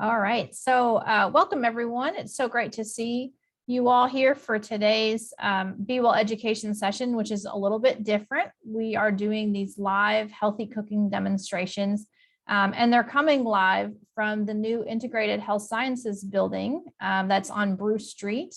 All right, so welcome everyone. It's so great to see you all here for today's Be Well education session, which is a little bit different. We are doing these live healthy cooking demonstrations, and they're coming live from the new Integrated Health Sciences building that's on Bruce Street.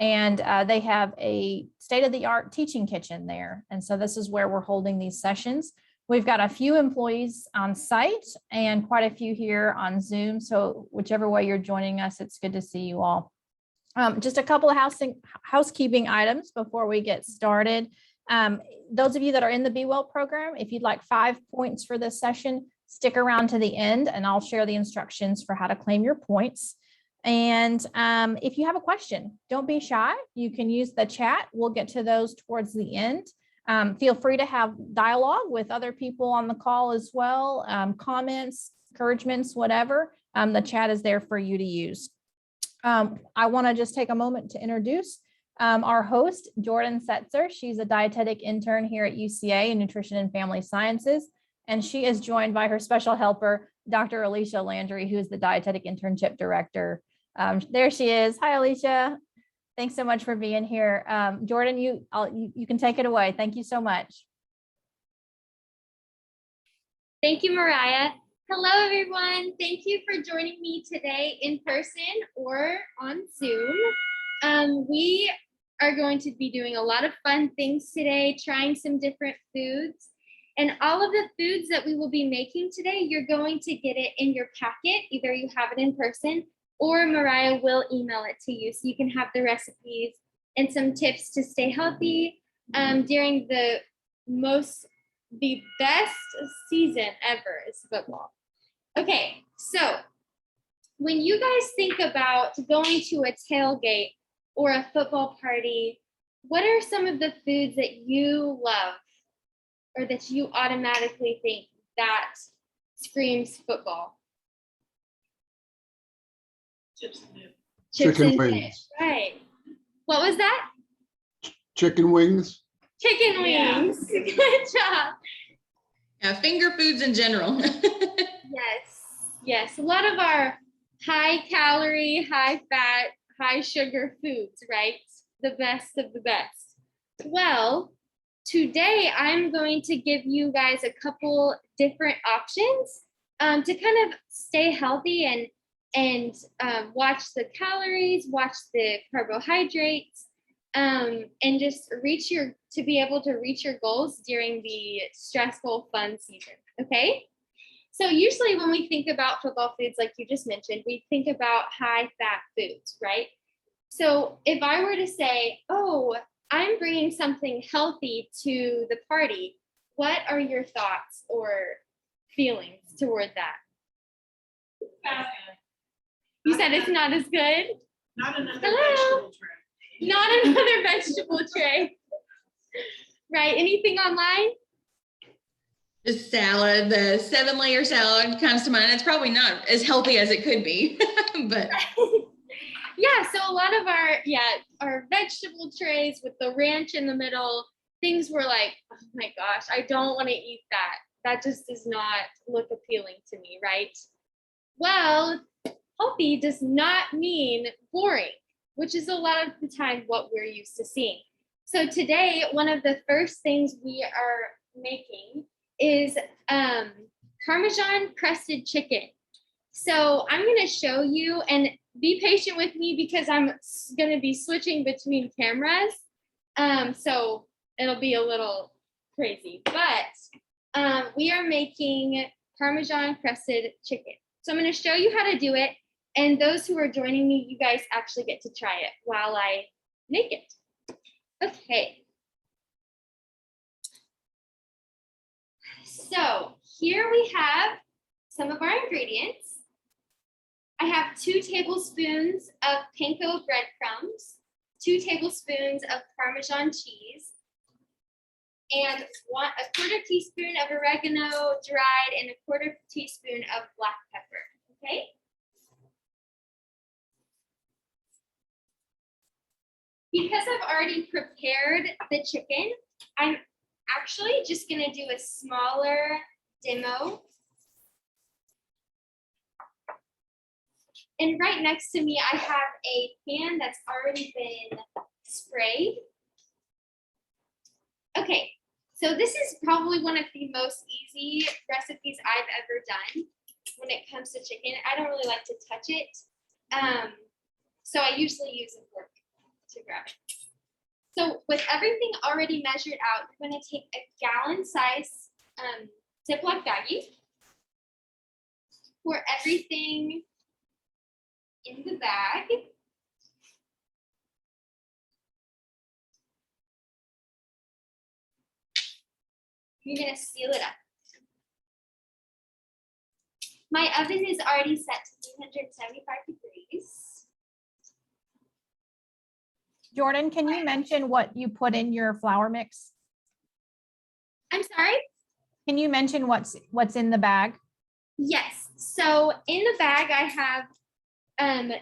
And they have a state-of-the-art teaching kitchen there. And so this is where we're holding these sessions. We've got a few employees on site and quite a few here on Zoom. So whichever way you're joining us, it's good to see you all. Just a couple of housekeeping items before we get started. Those of you that are in the Be Well program, if you'd like 5 points for this session, stick around to the end and I'll share the instructions for how to claim your points. And if you have a question, don't be shy. You can use the chat. We'll get to those towards the end. Feel free to have dialogue with other people on the call as well. Comments, encouragements, whatever. The chat is there for you to use. I want to just take a moment to introduce our host, Jordan Setzer. She's a dietetic intern here at UCA in Nutrition and Family Sciences. And she is joined by her special helper, Dr. Alicia Landry, who is the dietetic internship director. There she is. Hi, Alicia. Thanks so much for being here. Jordan, you can take it away. Thank you so much. Thank you, Mariah. Hello, everyone. Thank you for joining me today in person or on Zoom. We are going to be doing a lot of fun things today, trying some different foods. And all of the foods that we will be making today, you're going to get it in your packet. Either you have it in person or Mariah will email it to you so you can have the recipes and some tips to stay healthy during the best season ever is football. Okay, so when you guys think about going to a tailgate or a football party, what are some of the foods that you love or that you automatically think that screams football? Chips and dip. Chicken wings. Right. What was that? Chicken wings. Chicken wings. Yeah. Good job. Yeah, finger foods in general. Yes. A lot of our high calorie, high fat, high sugar foods, right? The best of the best. Well, today I'm going to give you guys a couple different options to kind of stay healthy and watch the calories, watch the carbohydrates, and just to be able to reach your goals during the stressful, fun season, okay? So usually when we think about football foods, like you just mentioned, we think about high fat foods, right? So if I were to say, oh, I'm bringing something healthy to the party, what are your thoughts or feelings toward that? You said it's not as good? Not another Hello? vegetable tray. Not another vegetable tray. Right, anything online? Just salad, the 7-layer salad comes to mind. It's probably not as healthy as it could be, but. Yeah, so a lot of our vegetable trays with the ranch in the middle, things were like, oh my gosh, I don't want to eat that. That just does not look appealing to me, right? Well, healthy does not mean boring, which is a lot of the time what we're used to seeing. So today, one of the first things we are making is Parmesan crusted chicken. So I'm going to show you, and be patient with me because I'm going to be switching between cameras. So it'll be a little crazy, but we are making Parmesan crusted chicken. So I'm going to show you how to do it. And those who are joining me, you guys actually get to try it while I make it. Okay. So here we have some of our ingredients. I have 2 tablespoons of panko breadcrumbs, 2 tablespoons of Parmesan cheese, and a quarter teaspoon of oregano dried and a quarter teaspoon of black pepper, okay? Because I've already prepared the chicken, I'm actually just gonna do a smaller demo. And right next to me, I have a pan that's already been sprayed. Okay, so this is probably one of the most easy recipes I've ever done when it comes to chicken. I don't really like to touch it. So I usually use a fork to grab it. So with everything already measured out, you're gonna take a gallon size Ziploc baggie, pour everything in the bag. You're gonna seal it up. My oven is already set to 375 degrees. Jordan, can you mention what you put in your flour mix? I'm sorry? Can you mention what's in the bag? Yes. So in the bag, I have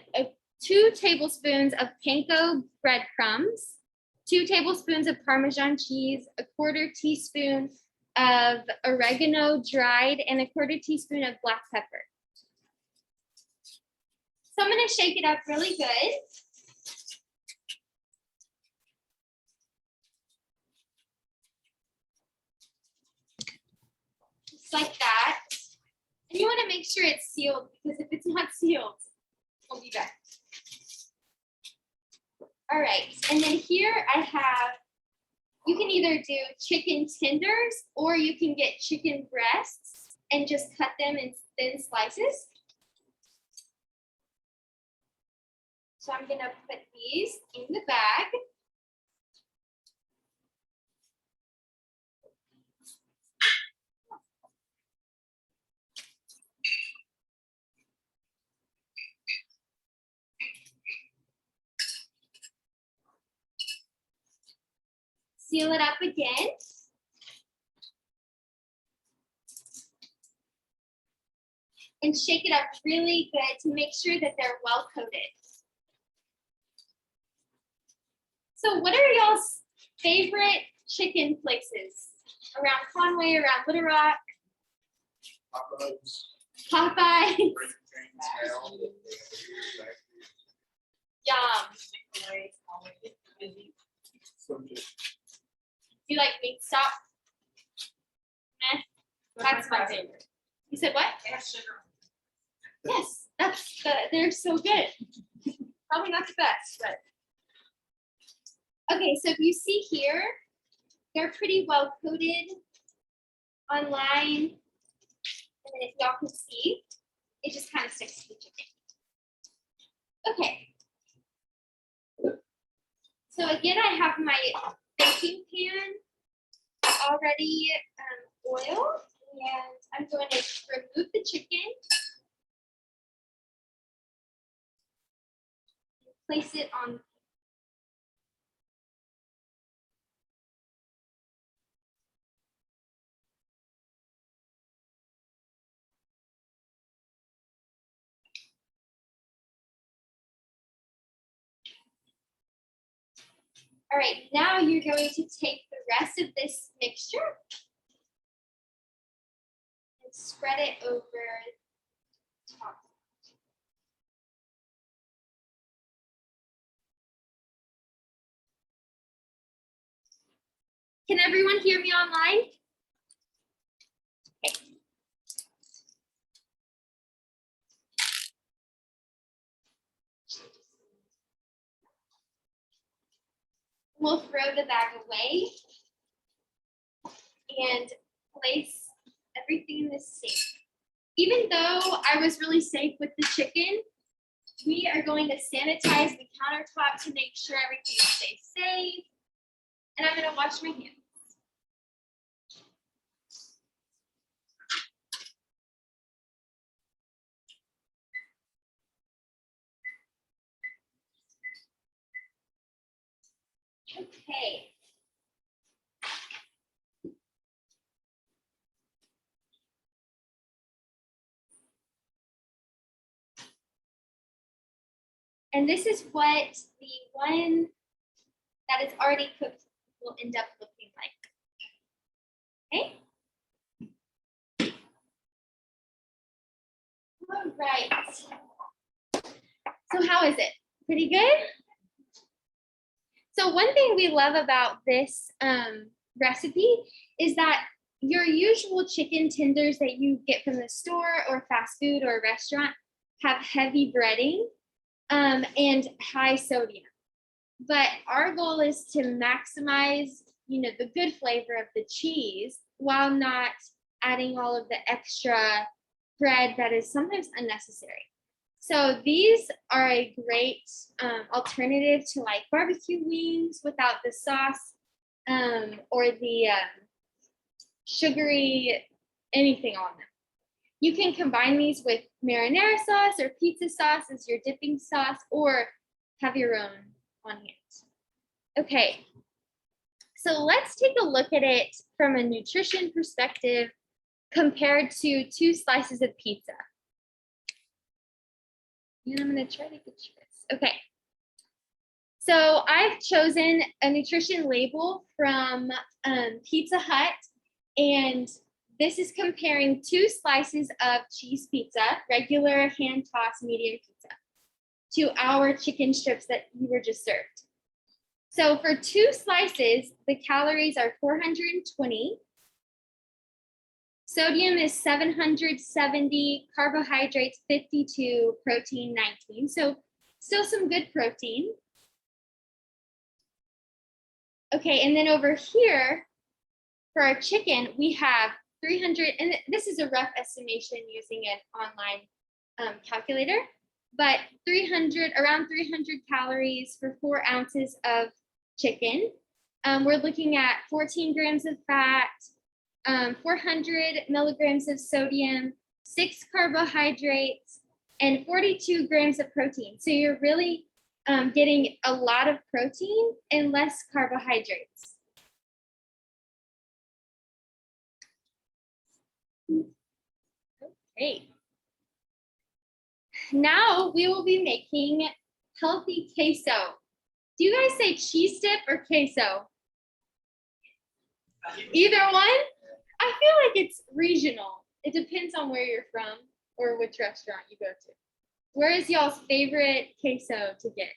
2 tablespoons of panko breadcrumbs, 2 tablespoons of Parmesan cheese, a 1/4 teaspoon of oregano dried, and a 1/4 teaspoon of black pepper. So I'm going to shake it up really good. Just like that. And you want to make sure it's sealed, because if it's not sealed, we'll be back. All right, and then here I have, you can either do chicken tenders or you can get chicken breasts and just cut them in thin slices. So I'm gonna put these in the bag. Seal it up again. And shake it up really good to make sure that they're well coated. So what are y'all's favorite chicken places? Around Conway, around Little Rock? Popeyes. Yum. You like Wingstop? Meh. That's my favorite. You said what? Yes, they're so good. Probably not the best, but. Okay, so if you see here, they're pretty well coated online. And then if y'all can see, it just kind of sticks to the chicken. Okay. So again, I have my baking pan already oiled, and I'm going to remove the chicken. Place it on. All right, now you're going to take the rest of this mixture and spread it over top. Can everyone hear me online? Okay. We'll throw the bag away and place everything in the sink. Even though I was really safe with the chicken, we are going to sanitize the countertop to make sure everything stays safe. And I'm going to wash my hands. Okay. And this is what the one that is already cooked will end up looking like. Okay. All right. So how is it? Pretty good? So one thing we love about this recipe is that your usual chicken tenders that you get from the store or fast food or a restaurant have heavy breading and high sodium. But our goal is to maximize, the good flavor of the cheese while not adding all of the extra bread that is sometimes unnecessary. So these are a great alternative to like barbecue wings without the sauce or the sugary anything on them. You can combine these with marinara sauce or pizza sauce as your dipping sauce, or have your own on hand. Okay, so let's take a look at it from a nutrition perspective compared to 2 slices of pizza. And I'm gonna try to get you this. Okay, so I've chosen a nutrition label from Pizza Hut, and this is comparing 2 slices of cheese pizza, regular hand tossed medium pizza, to our chicken strips that you were just served. So for 2 slices, the calories are 420. Sodium is 770, carbohydrates 52, protein 19. So still some good protein. Okay, and then over here, for our chicken, we have 300, and this is a rough estimation using an online calculator, but around 300 calories for 4 ounces of chicken. We're looking at 14 grams of fat, 400 milligrams of sodium, 6 carbohydrates, and 42 grams of protein. So you're really getting a lot of protein and less carbohydrates. Okay. Now we will be making healthy queso. Do you guys say cheese dip or queso? Either one? I feel like it's regional. It depends on where you're from or which restaurant you go to. Where is y'all's favorite queso to get?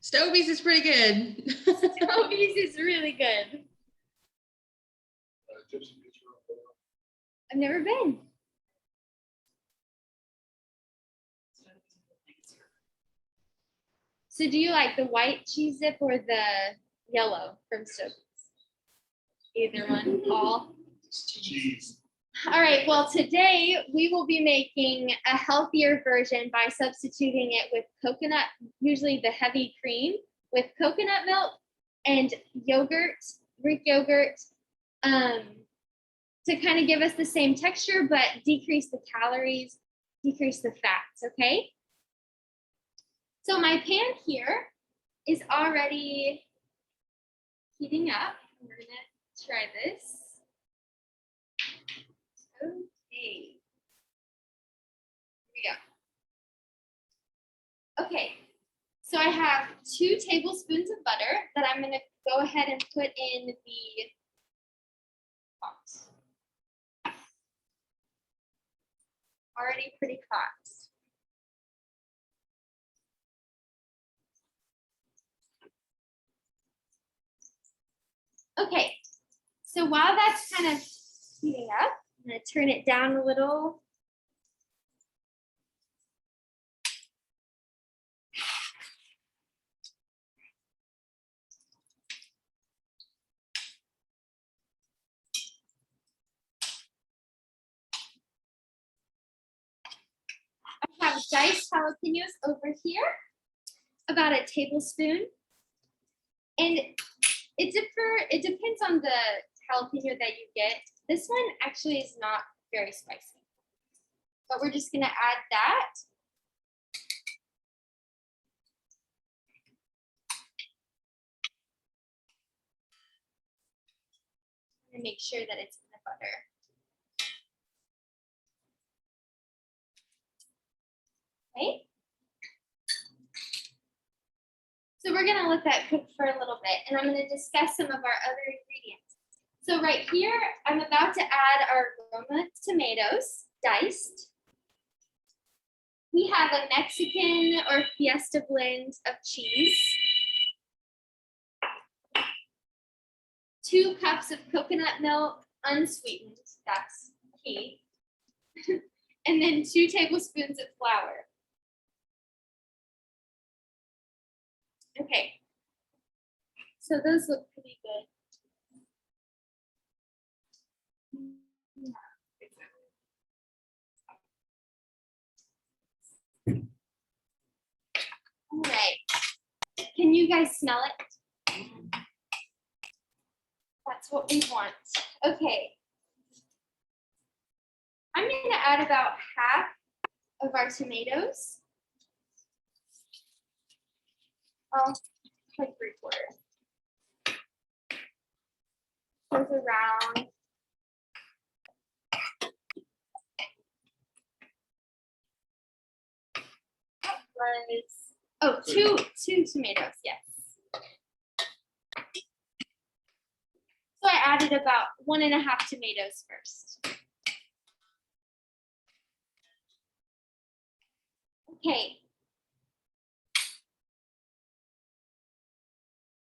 Stobie's is pretty good. Toby's is really good. I've never been. So do you like the white cheese dip or the yellow from Stokes? Either one, all. Cheese. All right, well, today we will be making a healthier version by substituting it with coconut, usually the heavy cream, with coconut milk and yogurt, Greek yogurt, to kind of give us the same texture, but decrease the calories, decrease the fats, okay? So my pan here is already heating up. We're gonna try this. Okay. Here we go. Okay, so I have 2 tablespoons of butter that I'm gonna go ahead and put in the pot. Already pretty hot. Okay, so while that's kind of heating up, I'm gonna turn it down a little. I have diced jalapenos over here, about a tablespoon. And it depends on the jalapeno that you get. This one actually is not very spicy, but we're just gonna add that. And make sure that it's in the butter. Okay. So we're gonna let that cook for a little bit, and I'm gonna discuss some of our other ingredients. So right here, I'm about to add our Roma tomatoes, diced. We have a Mexican or Fiesta blend of cheese, 2 cups of coconut milk, unsweetened, that's key, and then 2 tablespoons of flour. Okay, so those look pretty good. All right, can you guys smell it? That's what we want. Okay. I'm gonna add about half of our tomatoes. Oh, like 3/4. Goes around. Two tomatoes, yes. So I added about 1.5 tomatoes first. Okay.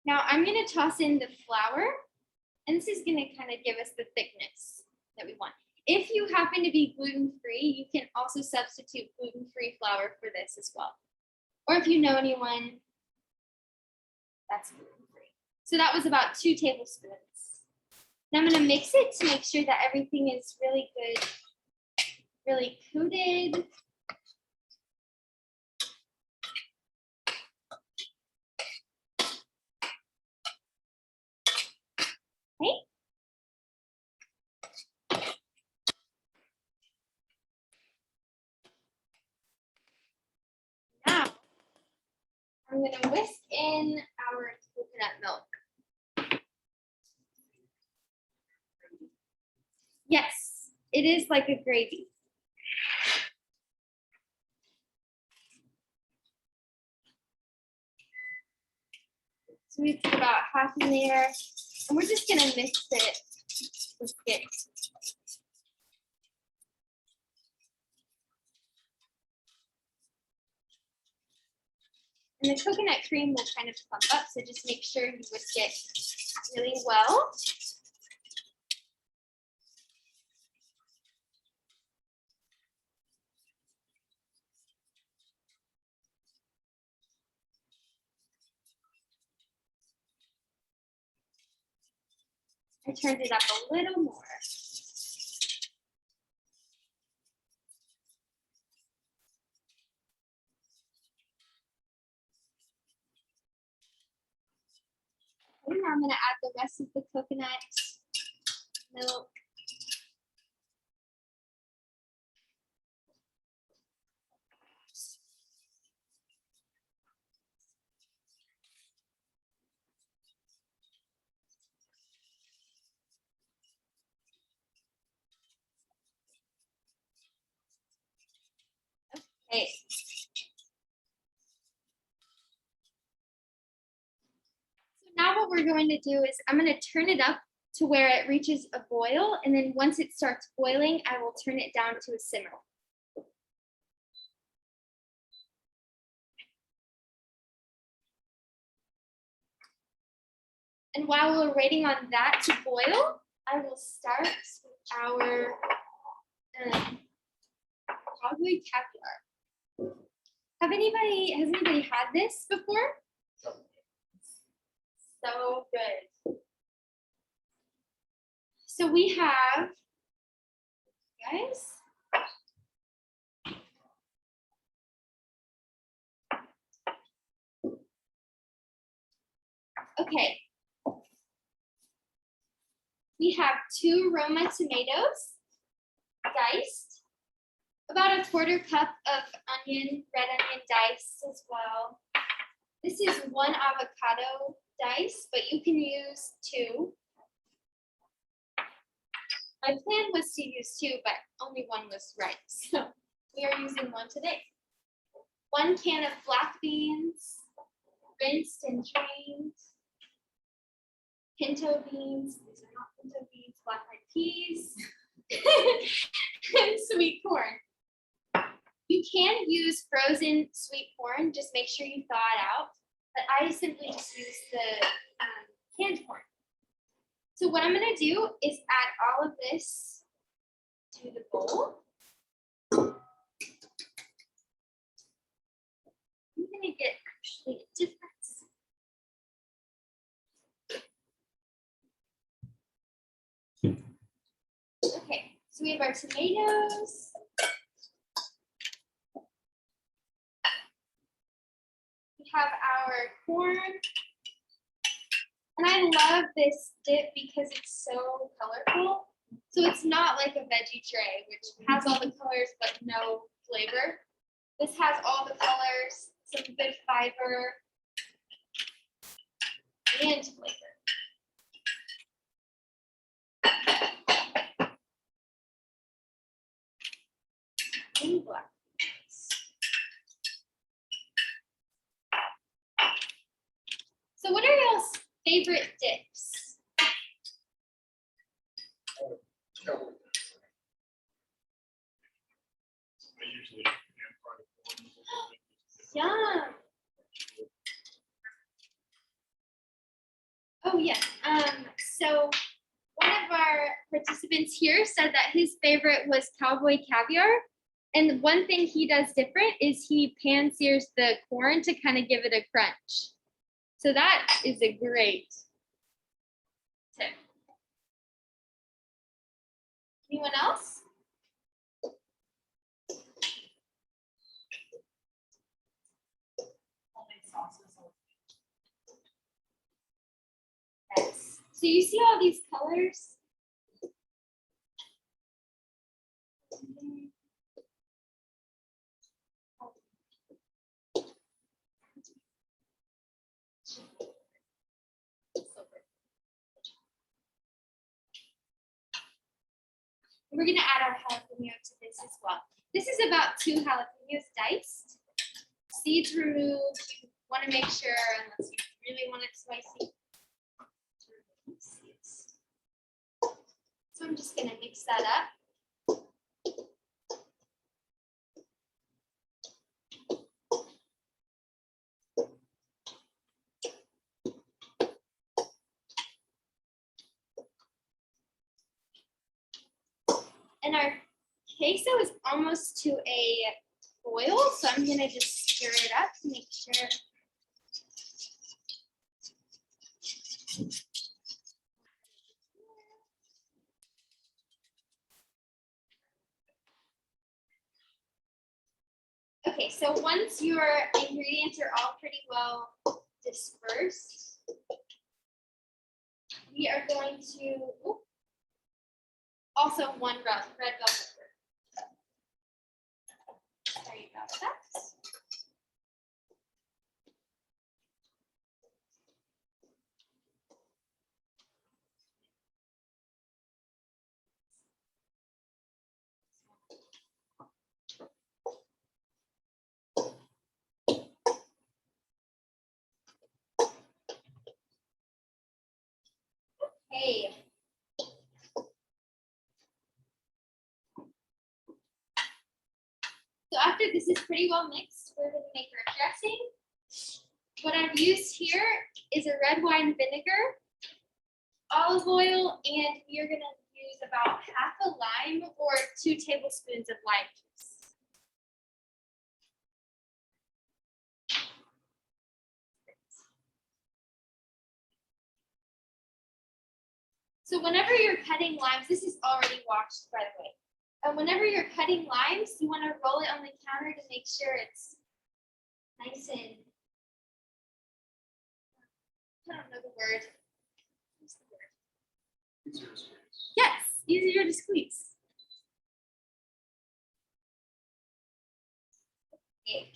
Now I'm going to toss in the flour, and this is going to kind of give us the thickness that we want. If you happen to be gluten-free, you can also substitute gluten-free flour for this as well. Or if you know anyone that's gluten-free. So that was about 2 tablespoons. Now I'm going to mix it to make sure that everything is really good, really coated. Okay. Now I'm going to whisk in our coconut milk. Yes, it is like a gravy. So we put about half in there, and we're just gonna mix it, whisk it. And the coconut cream will kind of clump up, so just make sure you whisk it really well. I turned it up a little more. And now I'm going to add the rest of the coconut milk. Okay. So now what we're going to do is I'm going to turn it up to where it reaches a boil, and then once it starts boiling, I will turn it down to a simmer. And while we're waiting on that to boil, I will start with our Cowboy Caviar. Has anybody had this before? So good. So we have, guys, okay. We have 2 Roma tomatoes, diced, about a 1/4 cup of red onion diced as well. This is 1 avocado diced, but you can use 2. My plan was to use 2, but only 1 was right, so we are using 1 today. 1 can of black beans, rinsed and drained. Pinto beans, these are not pinto beans, black eyed peas, and sweet corn. You can use frozen sweet corn, just make sure you thaw it out. But I simply just use the canned corn. So what I'm gonna do is add all of this to the bowl. I'm gonna get actually a difference. Okay, so we have our tomatoes. We have our corn. And I love this dip because it's so colorful. So it's not like a veggie tray, which has all the colors but no flavor. This has all the colors, some good fiber, and flavor. And black. So what are y'all's favorite dips? Yum. Oh yeah. So one of our participants here said that his favorite was Cowboy Caviar. And one thing he does different is he pan sears the corn to kind of give it a crunch. So that is a great tip. Anyone else? Yes. So you see all these colors? We're gonna add our jalapeno to this as well. This is about 2 jalapenos diced. Seeds removed. You want to make sure, unless you really want it spicy. So I'm just gonna mix that up. And our queso is almost to a boil, so I'm gonna just stir it up to make sure. Okay, so once your ingredients are all pretty well dispersed, we are going to, also 1 red bell pepper. Sorry about that. Okay. So after this is pretty well mixed, we're going to make our dressing. What I've used here is a red wine vinegar, olive oil, and we are going to use about half a lime or 2 tablespoons of lime juice. So whenever you're cutting limes, this is already washed, by the way. And whenever you're cutting limes, you want to roll it on the counter to make sure it's nice and, I don't know the word. What's the word? Yes, easier to squeeze. Okay.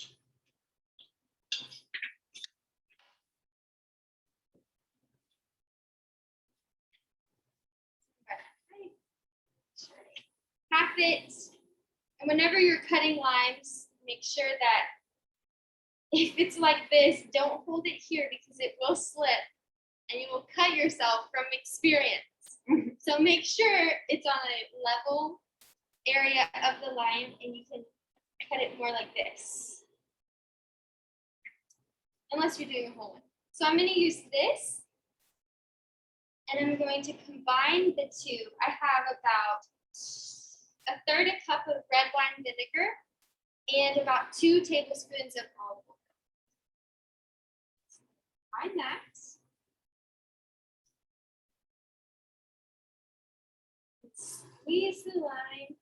Half it, and whenever you're cutting limes, make sure that if it's like this, don't hold it here because it will slip and you will cut yourself from experience. So make sure it's on a level area of the lime and you can cut it more like this. unless you're doing a whole one. So I'm going to use this, and I'm going to combine the two. I have about a third a cup of red wine vinegar and about 2 tablespoons of olive oil. Combine that. Squeeze the lime.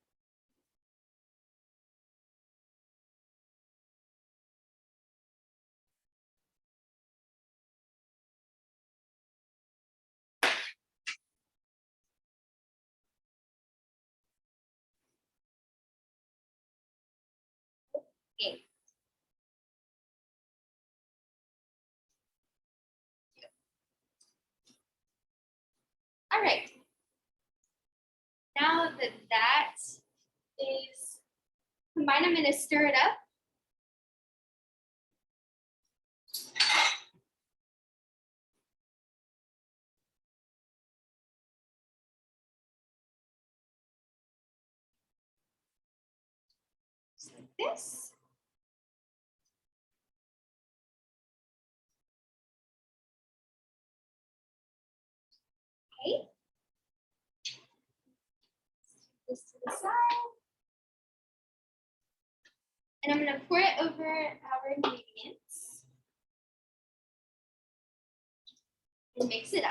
Okay. All right. Now that that is combined, I'm going to stir it up. Just like this. Okay. This to the side. And I'm going to pour it over our ingredients and mix it up.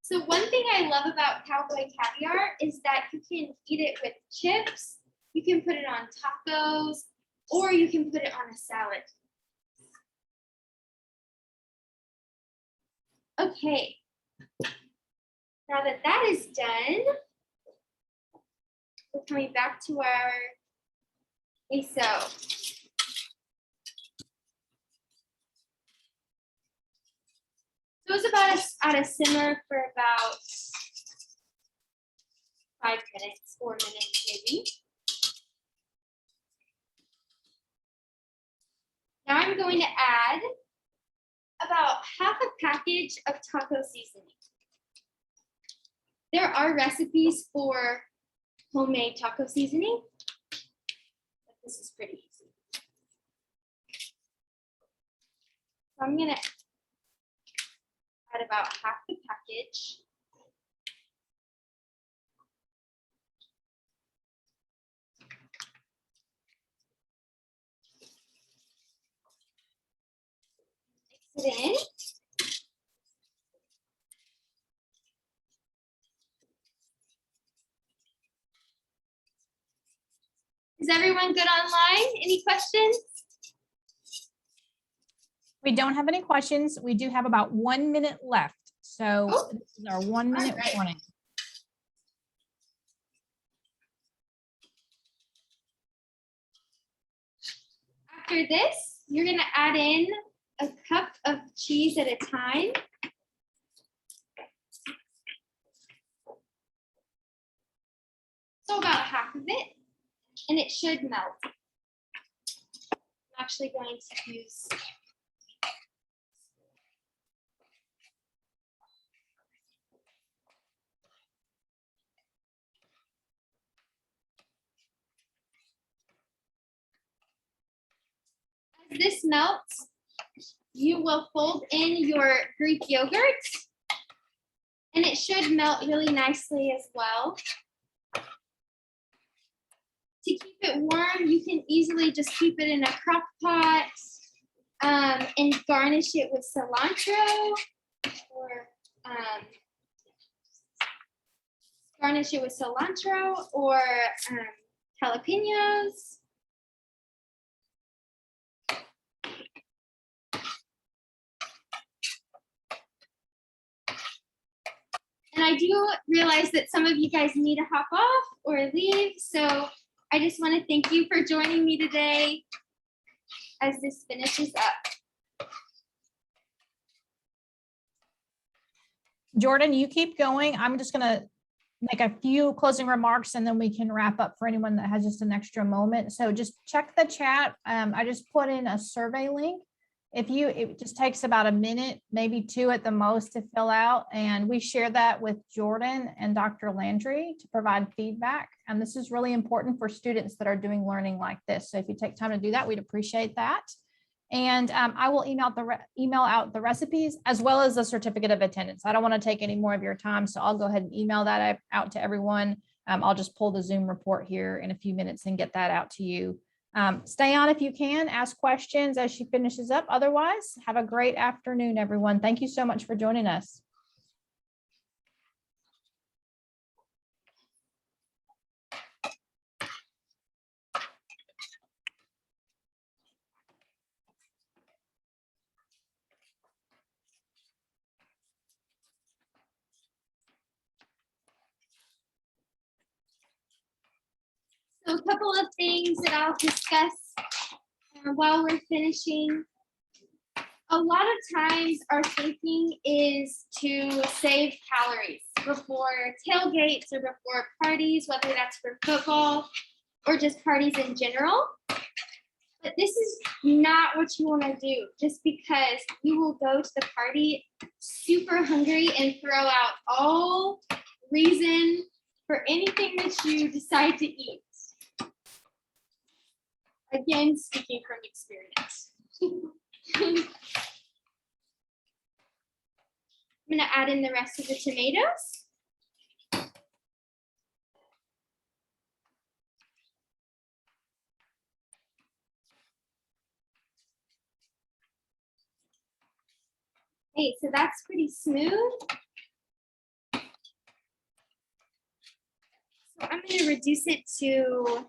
So one thing I love about Cowboy Caviar is that you can eat it with chips, you can put it on tacos, or you can put it on a salad. Okay. Now that that is done, we're coming back to our queso. So it's about at a simmer for about 5 minutes, 4 minutes maybe. Now I'm going to add about half a package of taco seasoning. There are recipes for homemade taco seasoning, but this is pretty easy. So I'm gonna add about half the package. Mix it in. Is everyone good online? Any questions? We don't have any questions. We do have about 1 minute left. So Oh. this is our 1 minute right. warning. After this, you're gonna add in a cup of cheese at a time. So about half of it, and it should melt. I'm actually going to use as this melts, you will fold in your Greek yogurt, and it should melt really nicely as well. To keep it warm, you can easily just keep it in a crock pot and garnish it with cilantro or jalapenos. And I do realize that some of you guys need to hop off or leave, so I just want to thank you for joining me today as this finishes up. Jordan, you keep going. I'm just going to make a few closing remarks and then we can wrap up for anyone that has just an extra moment. So just check the chat. I just put in a survey link. It just takes about a minute, maybe 2 at the most to fill out. And we share that with Jordan and Dr. Landry to provide feedback. And this is really important for students that are doing learning like this. So if you take time to do that, we'd appreciate that. And I will email out the recipes as well as the certificate of attendance. I don't want to take any more of your time, so I'll go ahead and email that out to everyone. I'll just pull the Zoom report here in a few minutes and get that out to you. Stay on if you can, ask questions as she finishes up. Otherwise, have a great afternoon, everyone. Thank you so much for joining us. So a couple of things that I'll discuss while we're finishing. A lot of times our thinking is to save calories before tailgates or before parties, whether that's for football or just parties in general. But this is not what you want to do, just because you will go to the party super hungry and throw out all reason for anything that you decide to eat. Again, speaking from experience. I'm going to add in the rest of the tomatoes. Okay, so that's pretty smooth. So I'm going to reduce it to,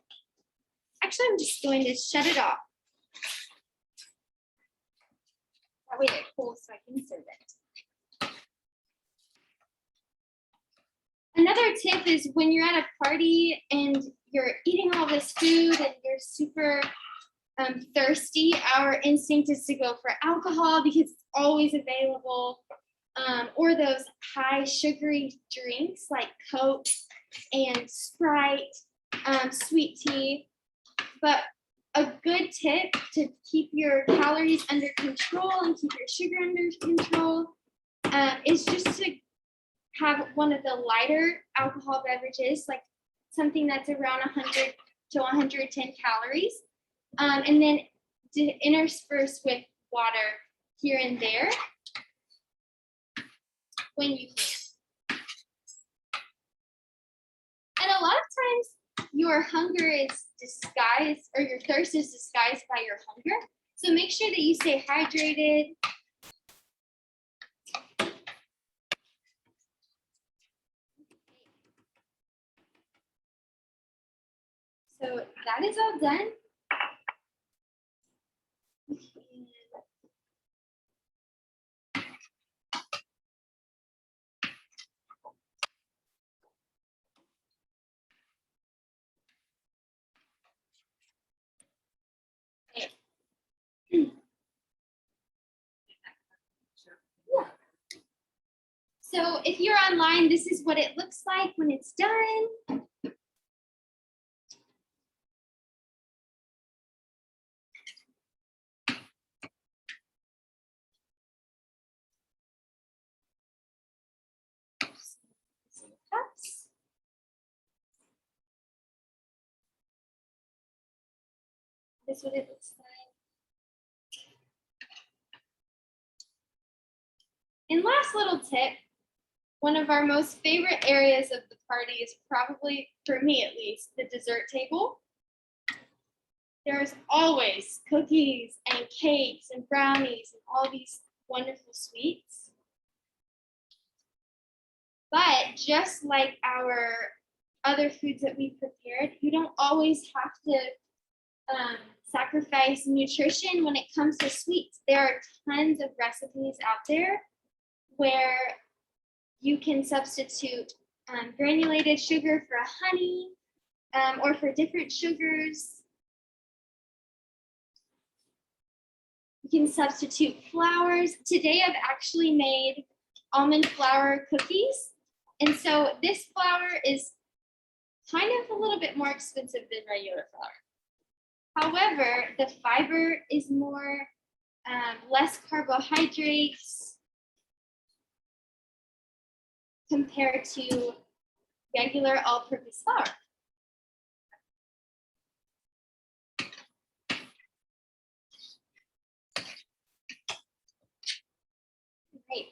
actually, I'm just going to shut it off. That way it cools so I can serve it. Another tip is when you're at a party and you're eating all this food and you're super thirsty, our instinct is to go for alcohol because it's always available, or those high sugary drinks like Coke and Sprite, sweet tea. But a good tip to keep your calories under control and keep your sugar under control is just to have one of the lighter alcohol beverages, like something that's around 100 to 110 calories, and then to intersperse with water here and there when you can. And a lot of times your hunger is disguised, or your thirst is disguised by your hunger. So make sure that you stay hydrated. So that is all done. So if you're online, this is what it looks like when it's done. Cups. This is what it looks like. And last little tip, one of our most favorite areas of the party is probably, for me at least, the dessert table. There's always cookies and cakes and brownies and all these wonderful sweets. But just like our other foods that we prepared, you don't always have to sacrifice nutrition when it comes to sweets. There are tons of recipes out there where you can substitute granulated sugar for honey, or for different sugars. You can substitute flours. Today I've actually made almond flour cookies. And so this flour is kind of a little bit more expensive than regular flour. However, the fiber is more less carbohydrates compared to regular all-purpose flour. Great.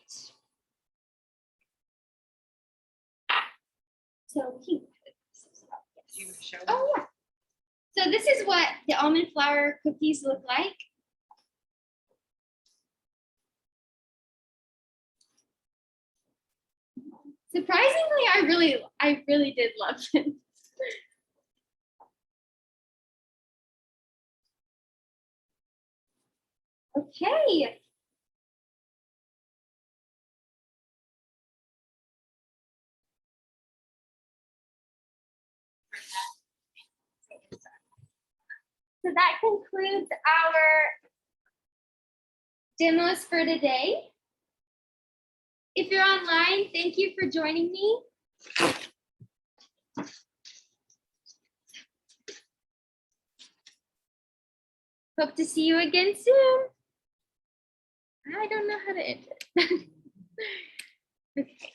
So he. Oh yeah. So this is what the almond flour cookies look like. Surprisingly, I really did love them. Okay. So that concludes our demos for today. If you're online, thank you for joining me. Hope to see you again soon. I don't know how to end it. Okay.